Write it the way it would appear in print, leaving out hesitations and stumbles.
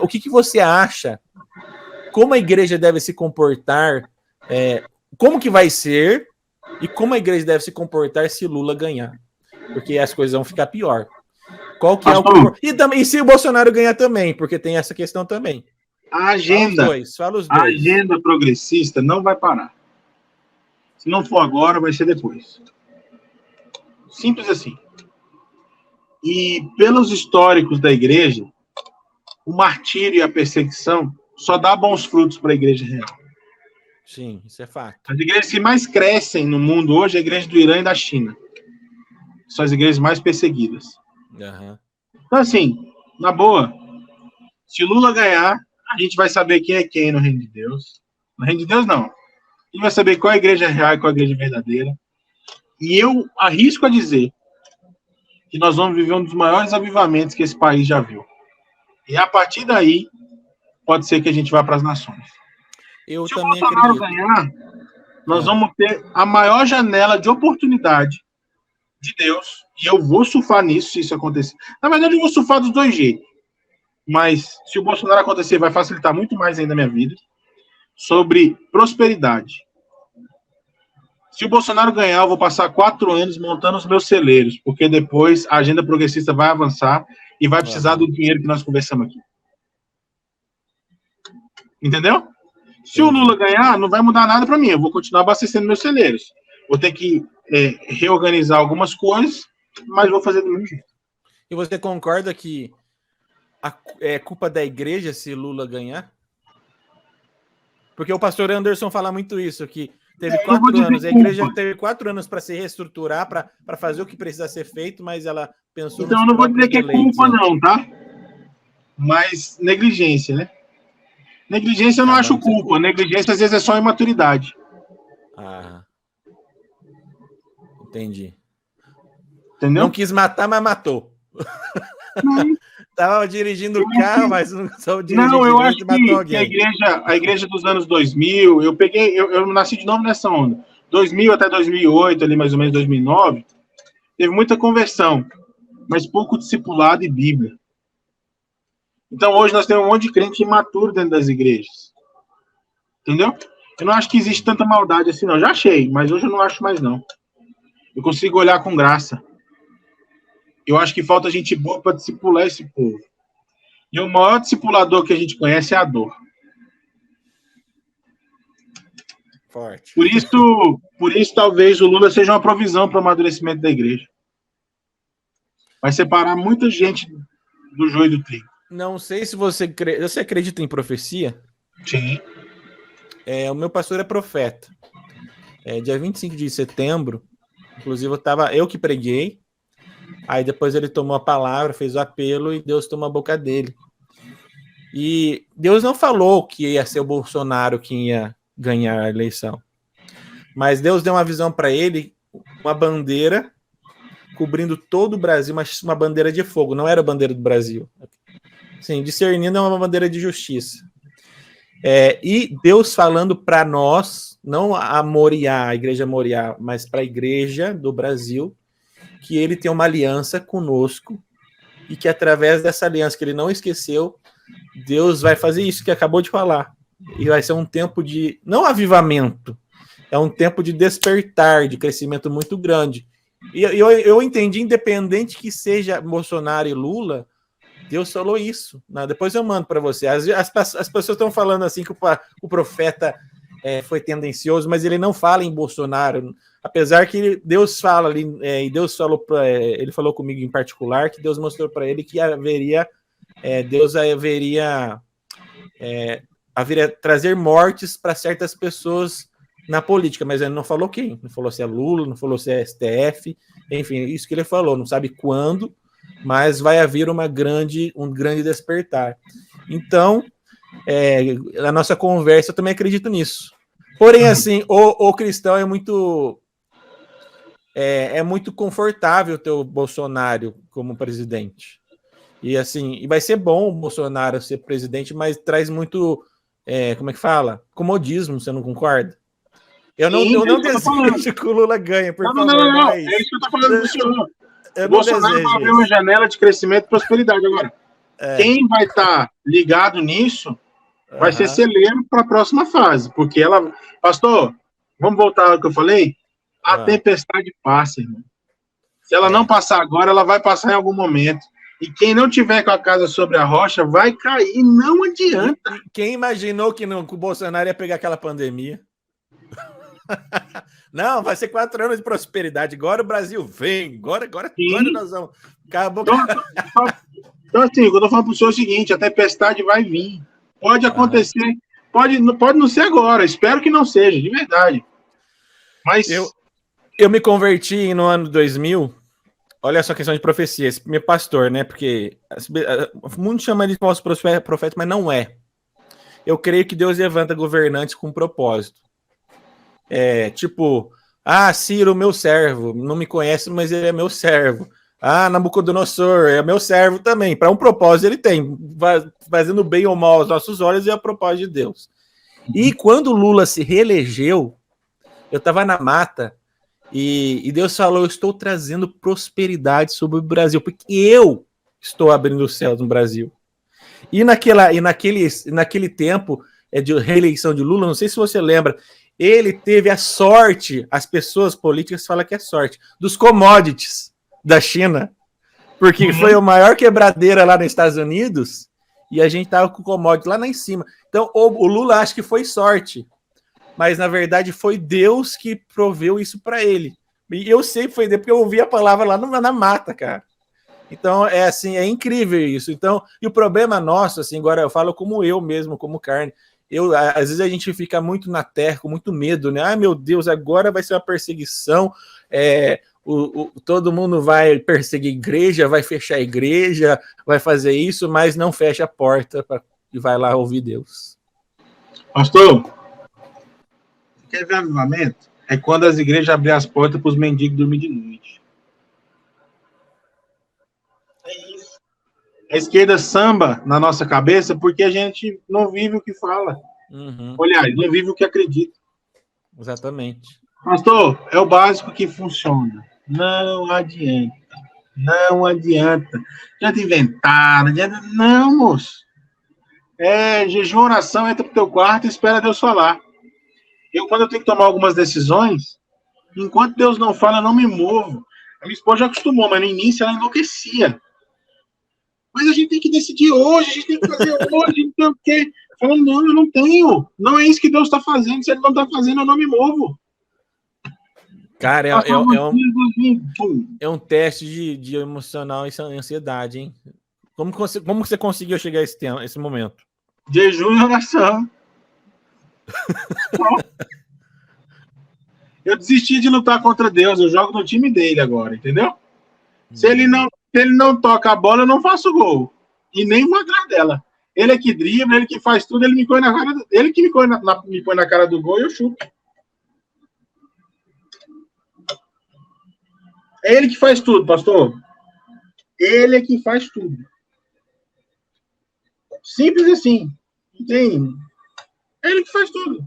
O que você acha? Como a igreja deve se comportar? Como que vai ser? E como a igreja deve se comportar se Lula ganhar? Porque as coisas vão ficar pior. Qual que é o comportamento? E se o Bolsonaro ganhar também? Porque tem essa questão também. A agenda, fala os dois. A agenda progressista não vai parar. Se não for agora, vai ser depois. Simples assim. E pelos históricos da igreja, o martírio e a perseguição só dá bons frutos para a igreja real. Sim, isso é fato. As igrejas que mais crescem no mundo hoje é a igreja do Irã e da China. São as igrejas mais perseguidas. Uhum. Então, assim, na boa, se Lula ganhar, a gente vai saber quem é quem no reino de Deus. No reino de Deus, não. A gente vai saber qual é a igreja real e qual é a igreja verdadeira. E eu arrisco a dizer que nós vamos viver um dos maiores avivamentos que esse país já viu. E a partir daí, pode ser que a gente vá para as nações. Se o Bolsonaro ganhar, nós vamos ter a maior janela de oportunidade de Deus, e eu vou surfar nisso se isso acontecer. Na verdade, eu vou surfar dos dois jeitos. Mas se o Bolsonaro acontecer, vai facilitar muito mais ainda a minha vida, sobre prosperidade. Se o Bolsonaro ganhar, eu vou passar 4 anos montando os meus celeiros, porque depois a agenda progressista vai avançar e vai precisar do dinheiro que nós conversamos aqui. Entendeu? Se o Lula ganhar, não vai mudar nada para mim. Eu vou continuar abastecendo meus celeiros. Vou ter que reorganizar algumas coisas, mas vou fazer do mesmo jeito. E você concorda que é culpa da igreja se Lula ganhar? Porque o pastor Anderson fala muito isso, que teve 4 anos, a igreja teve 4 anos para se reestruturar, para fazer o que precisa ser feito, mas ela pensou... Então eu não vou dizer que é culpa não, tá? Mas negligência, né? Negligência eu não acho culpa. Negligência às vezes é só imaturidade. Entendi. Entendeu? Não quis matar, mas matou. Tava dirigindo o carro, mas não soube dirigir. Não, eu acho que a igreja dos anos 2000, eu nasci de novo nessa onda. 2000 até 2008, ali mais ou menos 2009, teve muita conversão, mas pouco discipulado e Bíblia. Então hoje nós temos um monte de crente imaturo dentro das igrejas. Entendeu? Eu não acho que existe tanta maldade assim, não. Já achei, mas hoje eu não acho mais, não. Eu consigo olhar com graça. Eu acho que falta gente boa para discipular esse povo. E o maior discipulador que a gente conhece é a dor. Forte. Por isso talvez o Lula seja uma provisão para o amadurecimento da igreja. Vai separar muita gente do joio e do trigo. Não sei se você acredita em profecia? Sim. O meu pastor é profeta. Dia 25 de setembro, inclusive eu que preguei, aí depois ele tomou a palavra, fez o apelo e Deus tomou a boca dele. E Deus não falou que ia ser o Bolsonaro quem ia ganhar a eleição. Mas Deus deu uma visão para ele, uma bandeira cobrindo todo o Brasil, mas uma bandeira de fogo, não era a bandeira do Brasil. Sim, discernindo é uma bandeira de justiça. E Deus falando para nós, não a Moriá, a igreja Moriá, mas para a igreja do Brasil, que ele tem uma aliança conosco e que através dessa aliança que ele não esqueceu, Deus vai fazer isso que acabou de falar. E vai ser um tempo de, não avivamento, é um tempo de despertar, de crescimento muito grande. E eu entendi, independente que seja Bolsonaro e Lula, Deus falou isso. Depois eu mando para você. As pessoas estão falando assim que o profeta foi tendencioso, mas ele não fala em Bolsonaro. Apesar que Deus fala ali, e Deus falou ele falou comigo em particular, que Deus mostrou para ele que Deus haveria trazer mortes para certas pessoas na política, mas ele não falou quem. Não falou se é Lula, não falou se é STF, enfim, isso que ele falou. Não sabe quando, mas vai haver um grande despertar. Então, a nossa conversa, eu também acredito nisso. Porém, assim, o cristão é muito confortável ter o Bolsonaro como presidente. E assim, vai ser bom o Bolsonaro ser presidente, mas traz muito, como é que fala? Comodismo, você não concorda? Eu não desejo que o Lula ganhe, por favor. Não, é isso que eu tô falando do senhor. O Bolsonaro vai abrir uma janela de crescimento e prosperidade agora. Quem vai estar ligado nisso vai ser celeiro para a próxima fase, porque ela... Pastor, vamos voltar ao que eu falei? A tempestade passa, irmão. Se ela não passar agora, ela vai passar em algum momento. E quem não tiver com a casa sobre a rocha vai cair, não adianta. Quem imaginou que o Bolsonaro ia pegar aquela pandemia? Não, vai ser 4 anos de prosperidade. Agora o Brasil vem. Agora nós vamos. Acabou. Então, assim, o que eu tô falando pro senhor é o seguinte: a tempestade vai vir. Pode acontecer. Pode não ser agora. Espero que não seja, de verdade. Mas. Eu me converti no ano 2000. Olha só a questão de profecia. Esse meu pastor, né? Porque muitos chamam ele de falso profeta, mas não é. Eu creio que Deus levanta governantes com propósito. Tipo, Ciro, meu servo, não me conhece, mas ele é meu servo. Nabucodonosor é meu servo também. Para um propósito ele tem, fazendo bem ou mal aos nossos olhos, é a propósito de Deus. E quando Lula se reelegeu, eu estava na mata e Deus falou: eu estou trazendo prosperidade sobre o Brasil, porque eu estou abrindo os céus no Brasil. E naquele tempo de reeleição de Lula, não sei se você lembra, ele teve a sorte, as pessoas políticas falam que é sorte, dos commodities da China, porque foi a maior quebradeira lá nos Estados Unidos e a gente tava com o commodity lá em cima. Então o Lula acha que foi sorte, mas na verdade foi Deus que proveu isso para ele. E eu sei que foi Deus, porque eu ouvi a palavra lá na mata, cara. Então, assim, é incrível isso. Então, e o problema nosso, assim, agora eu falo como eu mesmo, como carne, às vezes a gente fica muito na terra, com muito medo, né? Ai, meu Deus, agora vai ser uma perseguição, todo mundo vai perseguir a igreja, vai fechar a igreja, vai fazer isso, mas não fecha a porta e vai lá ouvir Deus. Pastor, quer ver avivamento? É quando as igrejas abrirem as portas para os mendigos dormir de noite. É isso. A esquerda samba na nossa cabeça porque a gente não vive o que fala. Aliás, não vive o que acredita. Exatamente. Pastor, é o básico que funciona. Não adianta. Não adianta. Não adianta inventar, não adianta. Não, moço. Jejum, oração, entra pro teu quarto e espera Deus falar. Quando eu tenho que tomar algumas decisões, enquanto Deus não fala, eu não me movo. A minha esposa já acostumou, mas no início ela enlouquecia. Mas a gente tem que decidir hoje, a gente tem que fazer hoje, não sei o quê. Falando, não, eu não tenho. Não é isso que Deus está fazendo. Se Ele não está fazendo, eu não me movo. Cara, é um teste de emocional e ansiedade, hein? Como você conseguiu chegar a esse momento? Jejum e oração. Eu desisti de lutar contra Deus. Eu jogo no time dele agora, entendeu? Se ele não toca a bola, eu não faço gol. E nem vou atrás dela. Ele é que dribla, ele que faz tudo, ele me põe na cara. Ele que me põe na cara do gol e eu chuto. É ele que faz tudo, pastor. Ele é que faz tudo. Simples assim. Entende? É ele que faz tudo.